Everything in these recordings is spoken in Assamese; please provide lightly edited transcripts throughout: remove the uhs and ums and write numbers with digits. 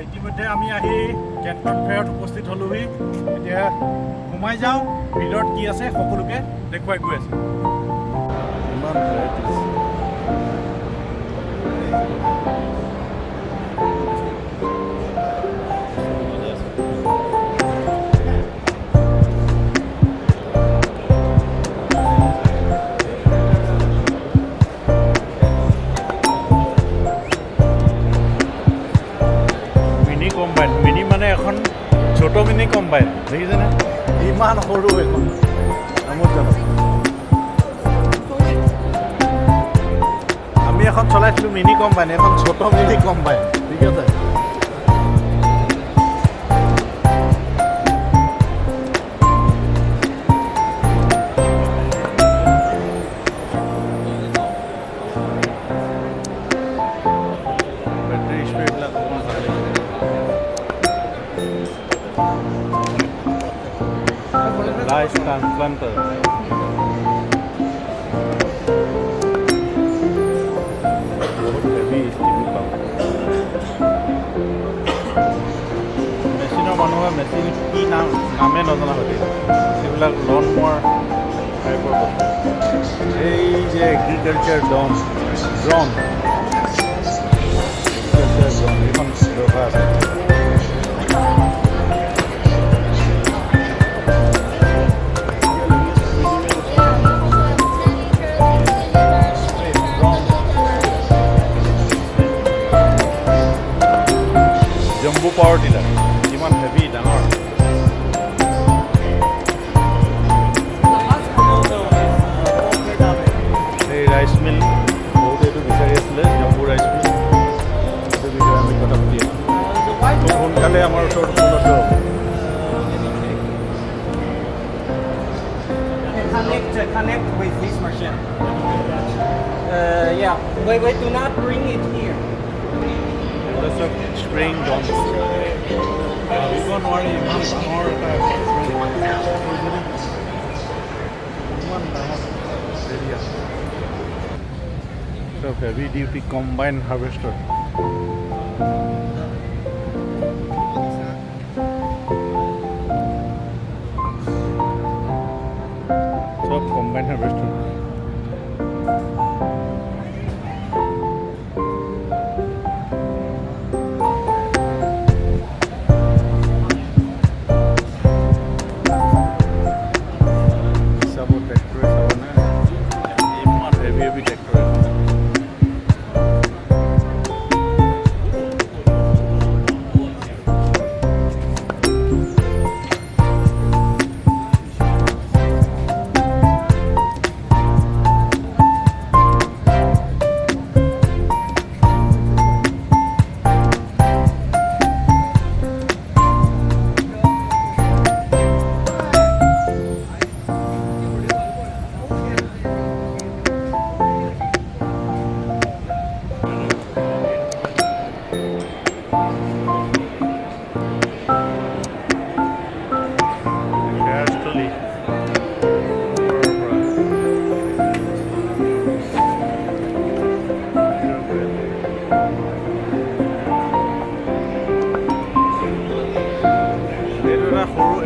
ইতিমধ্যে আমি আহি কেণ্টন ফেয়াৰত উপস্থিত হ'লোহি। এতিয়া সোমাই যাওঁ, ভিতৰত কি আছে সকলোকে দেখুৱাই গৈ আছোঁ। ইমান ভেৰাইটিজ কম্বাইন মিনি মানে এখন ছোট মিনি কম্বাইন দেখিছেনে? ইমান সৰু এখন আমোদজনক। আমি এখন চলাইছিলোঁ মিনি কম্বাইন, এখন ছোট মিনি কম্বাইন, ঠিক আছে। বেটাৰী স্পীডবিলাক অকণমান ভাল লাগিছে। Life transplanter. बहुत heavy steel पाव। মেচিনৰ মানুহে মেচিন কি নামে নজনা হৈছে। সেইবিলাক লন মোৰ টাইপৰ বস্তু। এই যে এগ্ৰিকালচাৰ ড্ৰ'ন এইখন দৰকাৰ আছে। জম্বু পাৱাৰ টিলাৰ কিমান হেভি ডাঙৰ। এই ৰাইচ মিল বহুত এইটো বিচাৰি আছিলে, জম্বু ৰাইচ মিল, এইটো বিষয়ে আমি কথা পাতি আছোঁ। খুব সোনকালে আমাৰ ওচৰত উপলব্ধ হ'ব। Connect with this machine. Yeah. Wait, do not bring it here. That's a spring dome. This one worry ইমান ডাঙৰ এটা area. So heavy duty combine harvester. So combine harvester.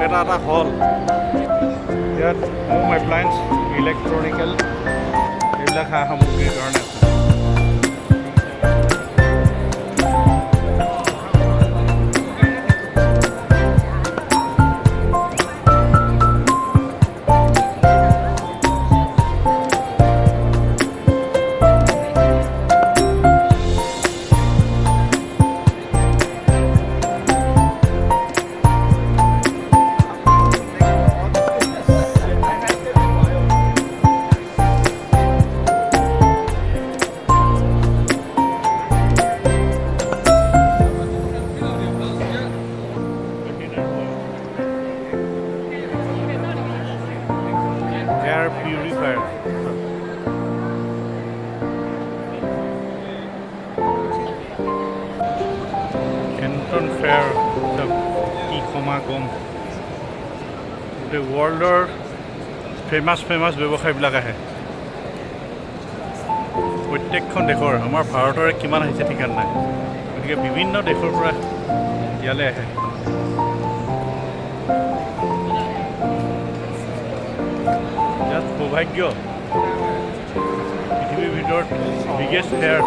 এটা হল ইয়াত হোম এপ্লায়েন্স ইলেক্ট্ৰনিকেল এইবিলাক সা সামগ্ৰীৰ কাৰণে আছে। Purifier. Canton Fair কি সমাগম গোটেই ৱৰ্ল্ডৰ ফেমাছ ব্যৱসায়বিলাক আহে। প্ৰত্যেকখন দেশৰ, আমাৰ ভাৰতৰে কিমান আহিছে ঠিকান নাই। গতিকে বিভিন্ন দেশৰ পৰা ইয়ালৈ আহে। ইয়াত সৌভাগ্য পৃথিৱীৰ ভিতৰত বিগেষ্ট ফেয়াৰ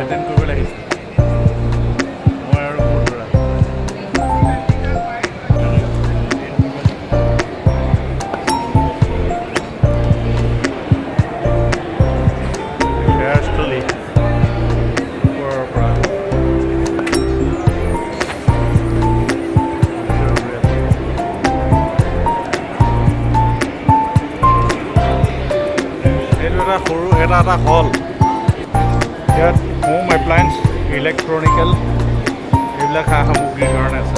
এটেণ্ড কৰিবলৈ আহিছে মই আৰু মোৰ ল'ৰা। ফেয়াৰস্থলী ওপৰৰ পৰা এইটো এটা সৰু এটা হল। ইয়াত হোম এপ্লায়েন্স ইলেক্ট্ৰনিকেল এইবিলাক সা সামগ্ৰীৰ কাৰণে আছে।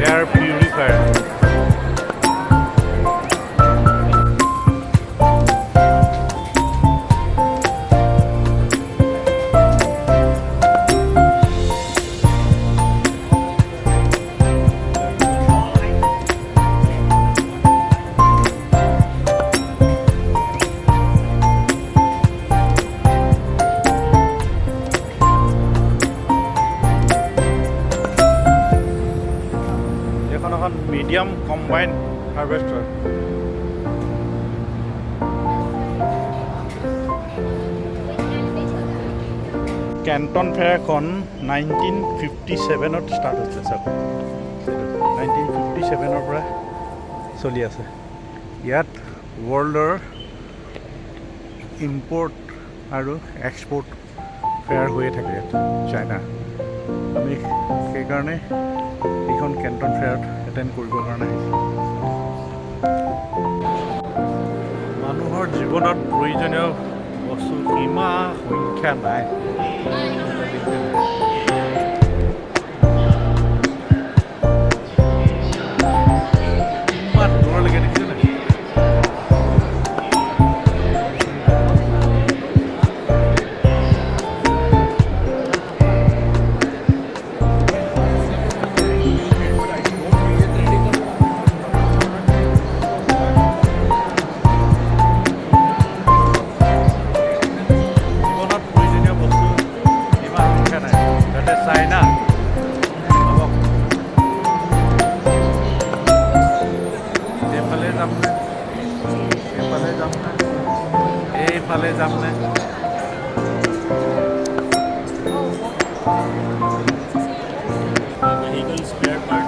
এয়াৰ পিউৰিফায়াৰ এখন মিডিয়াম কম্বাইন হাৰ্ভেষ্টাৰ। কেণ্টন ফেয়াৰখন 1957ত ষ্টাৰ্ট হৈছে চাওক। 1957ৰ পৰা চলি আছে। ইয়াত ৱৰ্ল্ডৰ ইম্পৰ্ট আৰু এক্সপৰ্ট ফেয়াৰ হৈয়ে থাকে ইয়াত চাইনা। আমি সেইকাৰণে এইখন কেণ্টন ফেয়াৰত এটেণ্ড কৰিবৰ কাৰণে আহিছিলোঁ। মানুহৰ জীৱনত প্ৰয়োজনীয় বস্তু সীমা সংখ্যা নাই। ইমান দূৰলৈকে দেখিছে নাই? চাইনা এইফালে যামনে এইফালে যামনে এইফালে যামনে ভেহিকল স্পেয়াৰ পাৰ্ট